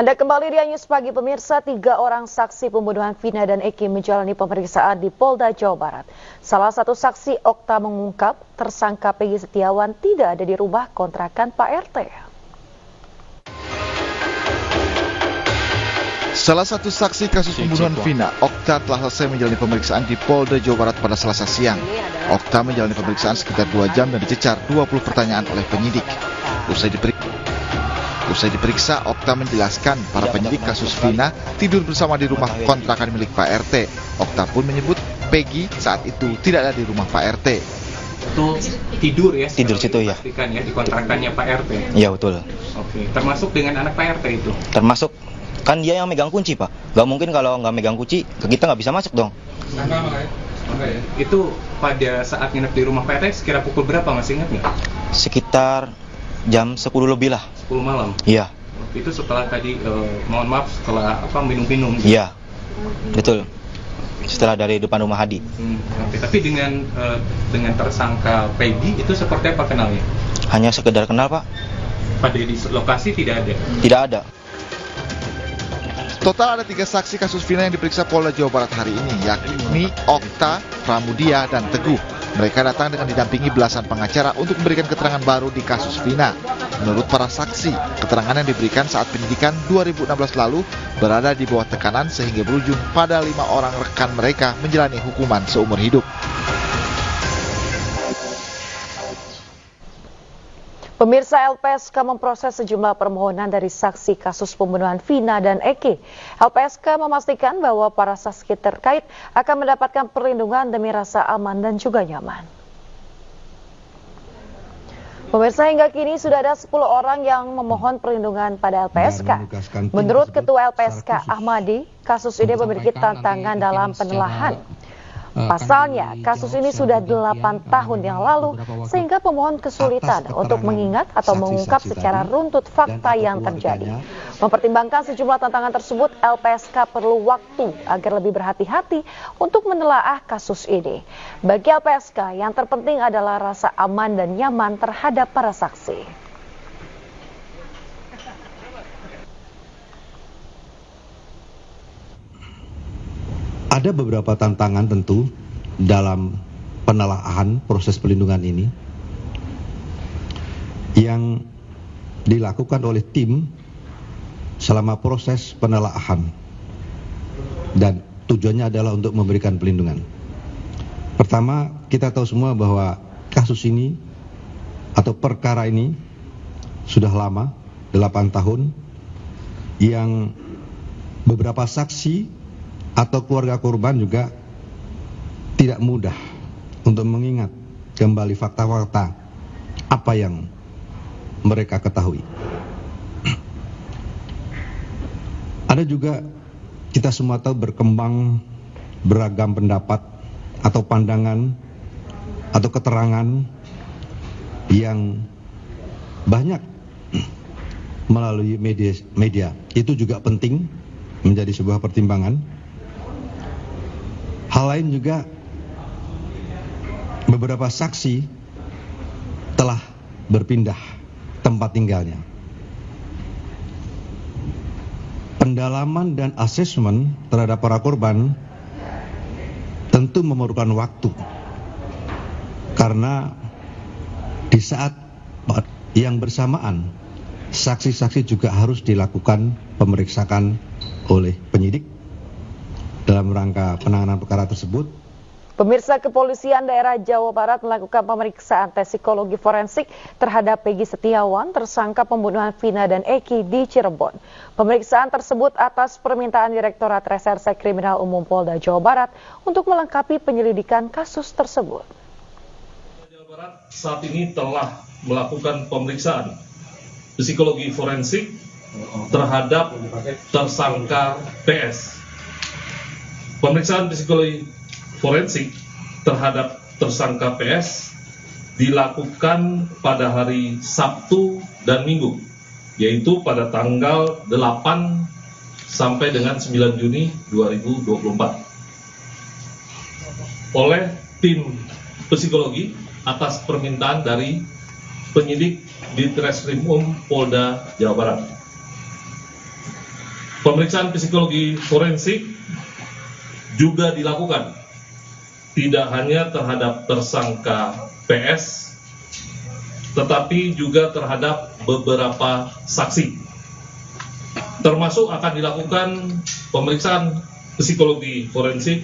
Anda kembali di News Pagi pemirsa, 3 orang saksi pembunuhan Vina dan Eki menjalani pemeriksaan di Polda Jawa Barat. Salah satu saksi Okta mengungkap tersangka Peggy Setiawan tidak ada di rumah kontrakan Pak RT. Salah satu saksi kasus pembunuhan Vina, Okta telah selesai menjalani pemeriksaan di Polda Jawa Barat pada Selasa siang. Okta menjalani pemeriksaan sekitar 2 jam dan dicecar 20 pertanyaan oleh penyidik. Usai diperiksa, Okta menjelaskan para penyidik kasus Vina tidur bersama di rumah kontrakan milik Pak RT. Okta pun menyebut Peggy saat itu tidak ada di rumah Pak RT. Itu tidur ya? Tidur situ ya. Pastikan ya di kontrakannya Pak RT. Iya betul. Oke, termasuk dengan anak Pak RT itu. Termasuk kan dia yang megang kunci Pak. Gak mungkin kalau nggak megang kunci kita nggak bisa masuk dong. Itu pada saat nginep di rumah Pak RT sekira pukul berapa, masih ingat nggak? Sekitar jam 10 lebih lah. 10 malam. Iya. Itu setelah tadi mohon maaf setelah minum-minum. Iya. Betul. Setelah dari depan rumah Hadi. Oke. Tapi dengan tersangka Peggy itu seperti apa kenalnya? Hanya sekedar kenal Pak. Pada di lokasi tidak ada. Tidak ada. Total ada 3 saksi kasus Vina yang diperiksa Polda Jawa Barat hari ini, yakni Okta, Pramudia, dan Teguh. Mereka datang dengan didampingi belasan pengacara untuk memberikan keterangan baru di kasus Vina. Menurut para saksi, keterangan yang diberikan saat penyidikan 2016 lalu berada di bawah tekanan sehingga berujung pada 5 orang rekan mereka menjalani hukuman seumur hidup. Pemirsa, LPSK memproses sejumlah permohonan dari saksi kasus pembunuhan Vina dan Eki. LPSK memastikan bahwa para saksi terkait akan mendapatkan perlindungan demi rasa aman dan juga nyaman. Pemirsa, hingga kini sudah ada 10 orang yang memohon perlindungan pada LPSK. Menurut Ketua LPSK Ahmadi, kasus ini memiliki tantangan dalam penelahan. Pasalnya, kasus ini sudah 8 tahun yang lalu sehingga pemohon kesulitan untuk mengingat atau mengungkap secara runtut fakta yang terjadi. Mempertimbangkan sejumlah tantangan tersebut, LPSK perlu waktu agar lebih berhati-hati untuk menelaah kasus ini. Bagi LPSK, yang terpenting adalah rasa aman dan nyaman terhadap para saksi. Ada beberapa tantangan tentu dalam penelaahan proses perlindungan ini yang dilakukan oleh tim selama proses penelaahan dan tujuannya adalah untuk memberikan perlindungan. Pertama, kita tahu semua bahwa kasus ini atau perkara ini sudah lama, 8 tahun, yang beberapa saksi atau keluarga korban juga tidak mudah untuk mengingat kembali fakta-fakta apa yang mereka ketahui. Ada juga kita semua tahu berkembang beragam pendapat atau pandangan atau keterangan yang banyak melalui media. Itu juga penting menjadi sebuah pertimbangan. Hal lain juga, beberapa saksi telah berpindah tempat tinggalnya. Pendalaman dan asesmen terhadap para korban tentu memerlukan waktu, karena di saat yang bersamaan saksi-saksi juga harus dilakukan pemeriksaan oleh penyidik dalam rangka penanganan perkara tersebut. Pemirsa, Kepolisian Daerah Jawa Barat melakukan pemeriksaan tes psikologi forensik terhadap Peggy Setiawan, tersangka pembunuhan Vina dan Eki di Cirebon. Pemeriksaan tersebut atas permintaan Direktorat Reserse Kriminal Umum Polda Jawa Barat untuk melengkapi penyelidikan kasus tersebut. Jawa Barat saat ini telah melakukan pemeriksaan psikologi forensik terhadap tersangka PS. Pemeriksaan psikologi forensik terhadap tersangka PS dilakukan pada hari Sabtu dan Minggu, yaitu pada tanggal 8 sampai dengan 9 Juni 2024 oleh tim psikologi atas permintaan dari penyidik di Ditreskrimum Polda Jawa Barat. Pemeriksaan psikologi forensik juga dilakukan, tidak hanya terhadap tersangka PS, tetapi juga terhadap beberapa saksi. Termasuk akan dilakukan pemeriksaan psikologi forensik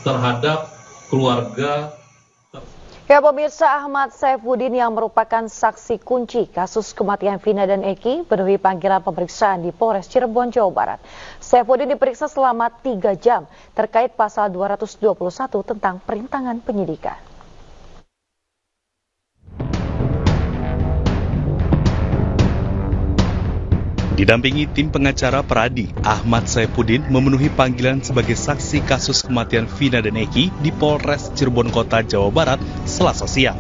terhadap keluarga. Ya, pemirsa, Ahmad Saifuddin yang merupakan saksi kunci kasus kematian Vina dan Eki memenuhi panggilan pemeriksaan di Polres Cirebon, Jawa Barat. Saifuddin diperiksa selama 3 jam terkait pasal 221 tentang perintangan penyidikan. Didampingi tim pengacara Pradi, Ahmad Saifuddin memenuhi panggilan sebagai saksi kasus kematian Vina dan Eki di Polres Cirebon Kota, Jawa Barat, Selasa siang.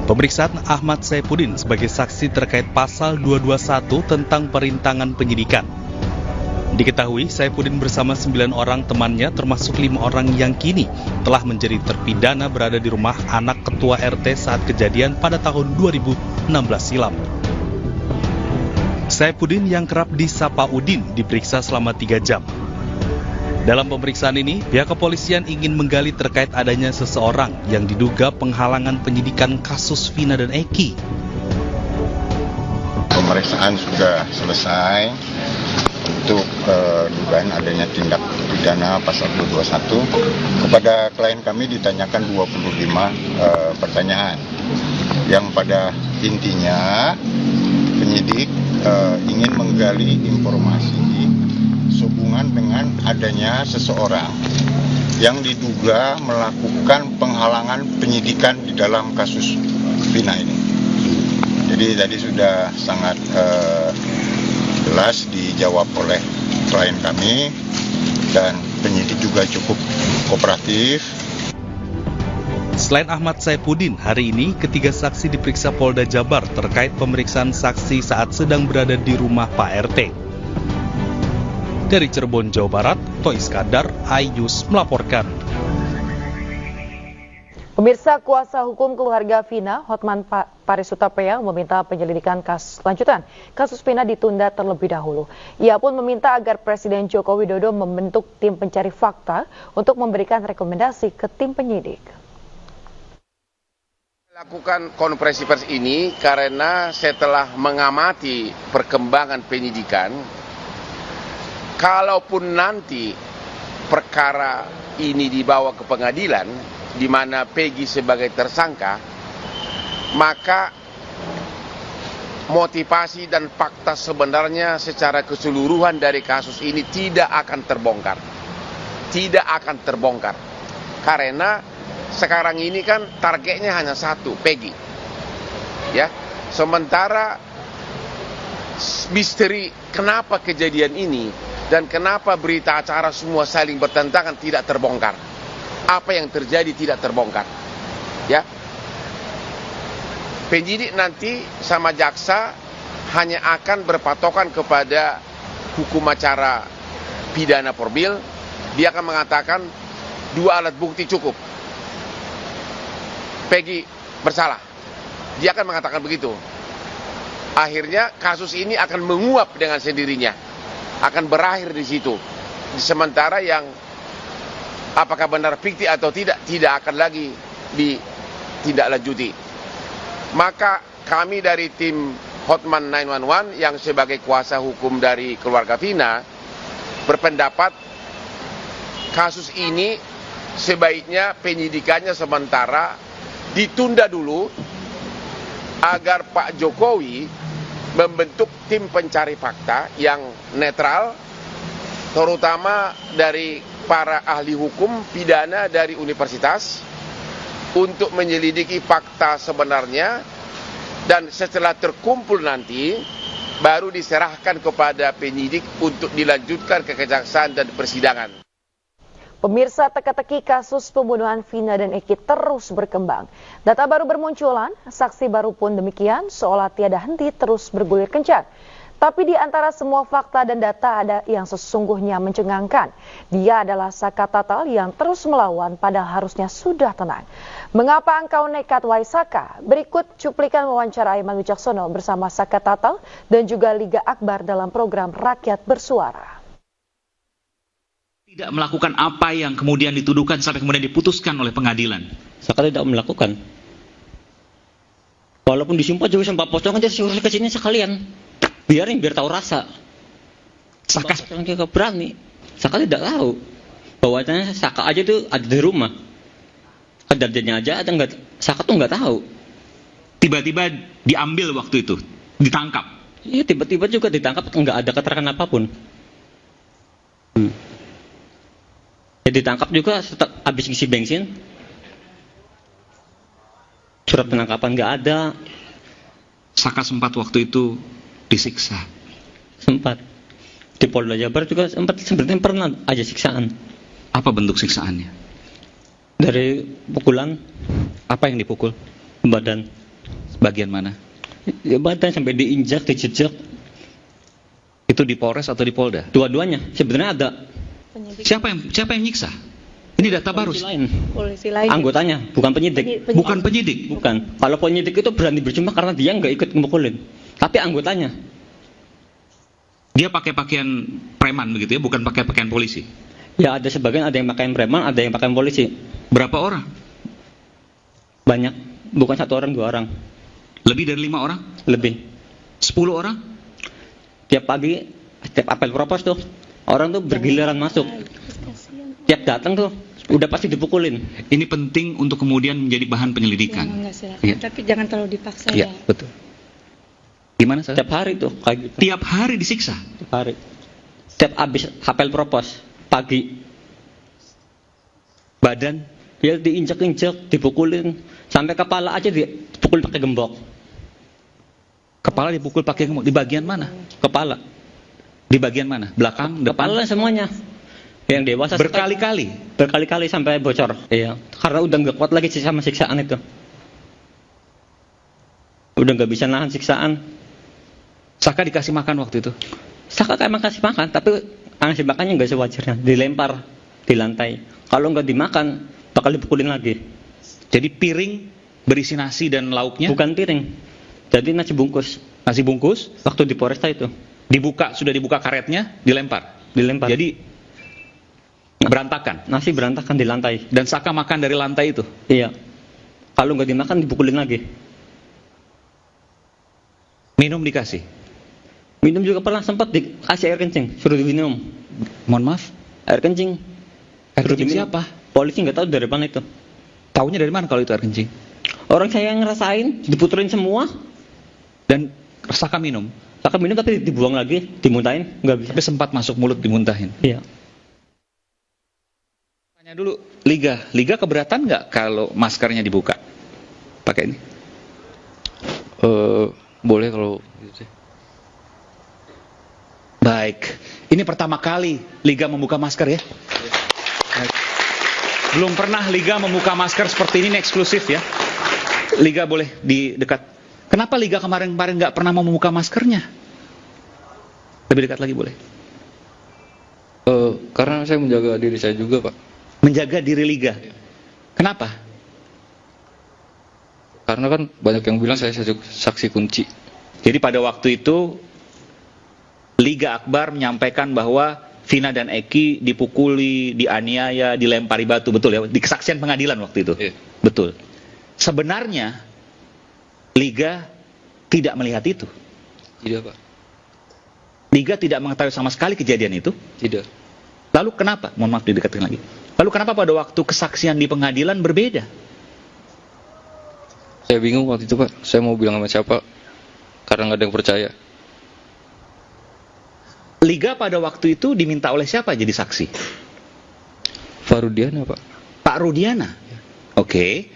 Pemeriksaan Ahmad Saifuddin sebagai saksi terkait pasal 221 tentang perintangan penyidikan. Diketahui Saifuddin bersama 9 orang temannya termasuk 5 orang yang kini telah menjadi terpidana berada di rumah anak ketua RT saat kejadian pada tahun 2016 silam. Saifuddin yang kerap disapa Udin diperiksa selama 3 jam. Dalam pemeriksaan ini, pihak kepolisian ingin menggali terkait adanya seseorang yang diduga penghalangan penyidikan kasus Vina dan Eki. Pemeriksaan sudah selesai untuk dugaan adanya tindak pidana pasal 221. Kepada klien kami ditanyakan 25 pertanyaan yang pada intinya penyidik ingin menggali informasi sehubungan dengan adanya seseorang yang diduga melakukan penghalangan penyidikan di dalam kasus Vina ini. Jadi tadi sudah sangat jelas dijawab oleh klien kami dan penyidik juga cukup kooperatif. Selain Ahmad Saifuddin, hari ini ketiga saksi diperiksa Polda Jabar terkait pemeriksaan saksi saat sedang berada di rumah Pak RT. Dari Cirebon, Jawa Barat, Tois Kadar, Ayus melaporkan. Pemirsa, kuasa hukum keluarga Vina, Hotman Paris Hutapea, meminta penyelidikan lanjutan kasus Vina ditunda terlebih dahulu. Ia pun meminta agar Presiden Joko Widodo membentuk tim pencari fakta untuk memberikan rekomendasi ke tim penyidik. Lakukan konferensi pers ini karena setelah mengamati perkembangan penyidikan, kalaupun nanti perkara ini dibawa ke pengadilan, di mana Peggy sebagai tersangka, maka motivasi dan fakta sebenarnya secara keseluruhan dari kasus ini tidak akan terbongkar. Tidak akan terbongkar. Karena sekarang ini kan targetnya hanya satu, Peggy. Ya. Sementara misteri kenapa kejadian ini dan kenapa berita acara semua saling bertentangan tidak terbongkar. Apa yang terjadi tidak terbongkar. Ya. Penyidik nanti sama jaksa hanya akan berpatokan kepada hukum acara pidana formil. Dia akan mengatakan 2 alat bukti cukup. Peggy bersalah. Dia akan mengatakan begitu. Akhirnya kasus ini akan menguap dengan sendirinya. Akan berakhir di situ. Sementara yang apakah benar fiktif atau tidak akan lagi ditindaklanjuti. Maka kami dari tim Hotman 911 yang sebagai kuasa hukum dari keluarga Vina berpendapat kasus ini sebaiknya penyidikannya sementara ditunda dulu agar Pak Jokowi membentuk tim pencari fakta yang netral, terutama dari para ahli hukum pidana dari universitas untuk menyelidiki fakta sebenarnya, dan setelah terkumpul nanti baru diserahkan kepada penyidik untuk dilanjutkan ke kejaksaan dan persidangan. Pemirsa, teka-teki kasus pembunuhan Vina dan Eki terus berkembang. Data baru bermunculan, saksi baru pun demikian, seolah tiada henti terus bergulir kencang. Tapi di antara semua fakta dan data ada yang sesungguhnya mencengangkan. Dia adalah Saka Tatal yang terus melawan padahal harusnya sudah tenang. Mengapa engkau nekat, wahai Saka? Berikut cuplikan wawancara Aiman Wicaksono bersama Saka Tatal dan juga Liga Akbar dalam program Rakyat Bersuara. Tidak melakukan apa yang kemudian dituduhkan sampai kemudian diputuskan oleh pengadilan. Saka tidak melakukan. Walaupun disumpah juga sumpah pocong aja suruh ke sini sekalian. Biarin biar tahu rasa. Saka juga berani. Saka tidak tahu. Bahwasanya Saka aja tuh ada di rumah. Kejadiannya aja ada enggak, Saka tuh enggak tahu. Tiba-tiba diambil waktu itu, ditangkap. Iya, tiba-tiba juga ditangkap, enggak ada keterangan apapun. Ya, ditangkap juga habis ngisi bensin. Surat penangkapan enggak ada. Saka sempat waktu itu disiksa. Sempat. Di Polda Jabar juga sebenarnya pernah aja siksaan. Apa bentuk siksaannya? Dari pukulan. Apa yang dipukul? Badan. Bagian mana? Ya, badan sampai diinjak, dijejak. Itu di Polres atau di Polda? Dua-duanya. Sebenarnya ada. Siapa yang nyiksa? Ini data baru. Polisi lain. Anggotanya, bukan penyidik. Bukan penyidik. Bukan. Kalau penyidik itu berani berjumlah karena dia nggak ikut memukulin. Tapi anggotanya. Dia pakai pakaian preman begitu ya, bukan pakai pakaian polisi. Ya, ada sebagian, ada yang pakaian preman, ada yang pakaian polisi. Berapa orang? Banyak. Bukan 1 orang, 2 orang. Lebih dari 5 orang? Lebih. 10 orang? Tiap pagi, setiap apel propos tuh, orang tuh bergiliran masuk. Tiap datang tuh, udah pasti dipukulin. Ini penting untuk kemudian menjadi bahan penyelidikan. Ya. Tapi jangan terlalu dipaksa ya. Betul. Gimana saya? Tiap hari tuh, kayak gitu. Tiap hari disiksa? Tiap hari. Tiap habis apel propos, pagi. Badan? Ya diinjak-injak, dipukulin. Sampai kepala aja dipukul pakai gembok. Kepala dipukul pakai gembok? Di bagian mana? Kepala. Di bagian mana? Belakang? Depan? Kepala semuanya. Yang dewasa berkali-kali? Berkali-kali sampai bocor. Iya. Karena udah nggak kuat lagi sama siksaan itu. Udah nggak bisa nahan siksaan. Saka dikasih makan waktu itu? Saka emang kasih makan, tapi ngasih makannya nggak sewajarnya. Dilempar di lantai. Kalau nggak dimakan, bakal dipukulin lagi. Jadi piring berisi nasi dan lauknya? Bukan piring. Jadi nasi bungkus. Nasi bungkus? Waktu di Polresta itu. Sudah dibuka karetnya, dilempar? Dilempar. Jadi berantakan? Nasi berantakan di lantai. Dan Saka makan dari lantai itu? Iya. Kalau nggak dimakan, dipukulin lagi. Minum dikasih? Minum juga pernah sempat dikasih air kencing, suruh diminum. Mohon maaf? Air kencing. Air kencing siapa? Polisi nggak tahu dari mana itu. Taunya dari mana kalau itu air kencing? Orang saya yang ngerasain, diputerin semua. Dan Saka minum? Saka minum tapi dibuang lagi, dimuntahin, nggak bisa. Tapi sempat masuk mulut dimuntahin? Iya. Tanya dulu, Liga keberatan nggak kalau maskernya dibuka? Pakai ini? Boleh kalau gitu sih. Baik, ini pertama kali Liga membuka masker ya? Belum pernah Liga membuka masker seperti ini eksklusif ya? Liga boleh di dekat. Kenapa Liga kemarin nggak pernah mau membuka maskernya? Lebih dekat lagi boleh? Karena saya menjaga diri saya juga, Pak. Menjaga diri Liga? Kenapa? Karena kan banyak yang bilang saya saksi kunci. Jadi pada waktu itu Liga Akbar menyampaikan bahwa Vina dan Eki dipukuli, dianiaya, dilempari batu, betul ya? Di kesaksian pengadilan waktu itu. Iya. Betul. Sebenarnya Liga tidak melihat itu. Tidak, Pak. Liga tidak mengetahui sama sekali kejadian itu. Tidak. Lalu kenapa? Mohon maaf didekatkan lagi. Lalu kenapa pada waktu kesaksian di pengadilan berbeda? Saya bingung waktu itu, Pak. Saya mau bilang sama siapa? Karena nggak ada yang percaya. Liga pada waktu itu diminta oleh siapa jadi saksi? Pak Rudiana, Pak. Pak Rudiana? Oke.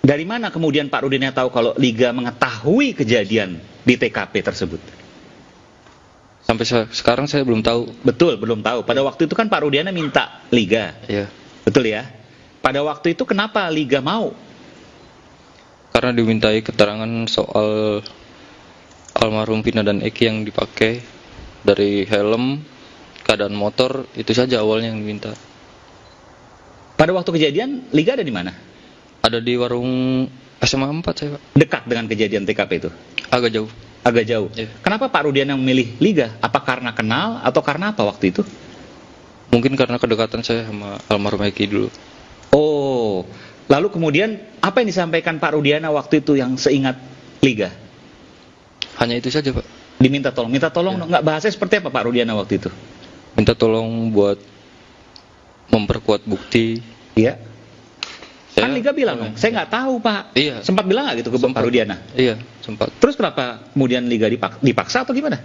Dari mana kemudian Pak Rudiana tahu kalau Liga mengetahui kejadian di TKP tersebut? Sampai sekarang saya belum tahu. Betul, belum tahu. Pada waktu itu kan Pak Rudiana minta Liga. Iya. Betul ya? Pada waktu itu kenapa Liga mau? Karena dimintai keterangan soal almarhum Vina dan Eki yang dipakai, dari helm, keadaan motor, itu saja awalnya yang diminta. Pada waktu kejadian, Liga ada di mana? Ada di warung SMA 4 saya, Pak. Dekat dengan kejadian TKP itu? Agak jauh. Agak jauh. Ya. Kenapa Pak Rudiana memilih Liga? Apa karena kenal atau karena apa waktu itu? Mungkin karena kedekatan saya sama almarhum Eki dulu. Oh, lalu kemudian apa yang disampaikan Pak Rudiana waktu itu yang seingat Liga? Hanya itu saja, Pak. Diminta tolong. Minta tolong nggak bahasanya seperti apa Pak Rudiana waktu itu? Minta tolong buat memperkuat bukti. Iya. Kan Liga bilang, saya nggak tahu Pak. Iya. Sempat bilang nggak gitu ke Pak Rudiana? Iya, sempat. Terus kenapa kemudian Liga dipaksa atau gimana?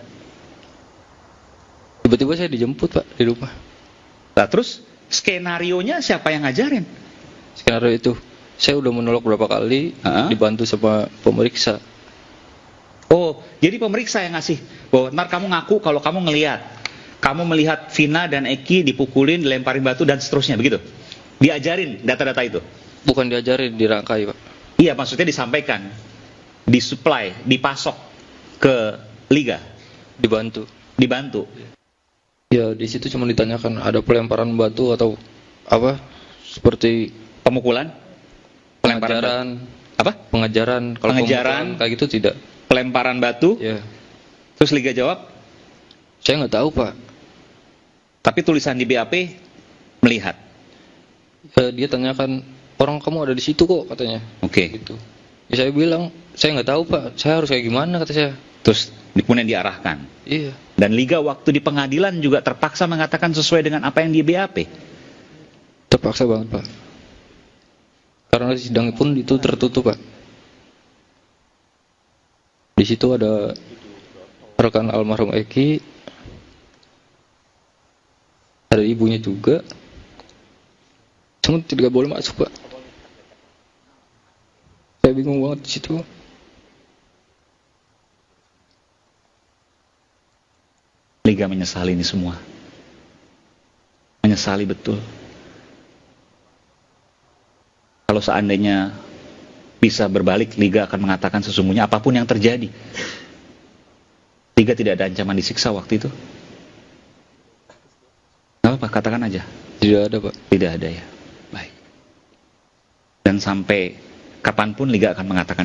Tiba-tiba saya dijemput, Pak, di rumah. Nah, terus skenarionya siapa yang ngajarin? Skenario itu, saya udah menolak berapa kali, dibantu sama pemeriksa. Oh, jadi pemeriksa yang ngasih. Bahwa ntar kamu ngaku kalau kamu melihat Vina dan Eki dipukulin, dilemparin batu dan seterusnya, begitu? Diajarin data-data itu? Bukan diajarin, dirangkai, Pak. Iya, maksudnya disampaikan, disuplai, dipasok ke Liga. Dibantu. Ya, di situ cuma ditanyakan ada pelemparan batu atau apa? Seperti pemukulan, pengajaran, pengajaran. Kalau pengajaran kayak gitu tidak. Pelemparan batu. Ya. Terus Liga jawab? Saya nggak tahu, Pak. Tapi tulisan di BAP melihat. Ya, dia tanyakan, orang kamu ada di situ kok, katanya. Oke. Gitu. Ya, saya bilang, saya nggak tahu, Pak. Saya harus kayak gimana, kata saya. Terus kemudian diarahkan. Iya. Dan Liga waktu di pengadilan juga terpaksa mengatakan sesuai dengan apa yang di BAP. Terpaksa banget, Pak. Karena sidang pun itu tertutup, Pak. Di situ ada rekan almarhum Eki, ada ibunya juga. Cuma tidak boleh masuk, Pak. Saya bingung banget di situ. Liga menyesali ini semua. Menyesali betul. Kalau seandainya bisa berbalik, Liga akan mengatakan sesungguhnya apapun yang terjadi. Liga tidak ada ancaman disiksa waktu itu. Nggak apa, katakan aja. Tidak ada, Pak. Tidak ada ya. Baik. Dan sampai kapanpun Liga akan mengatakan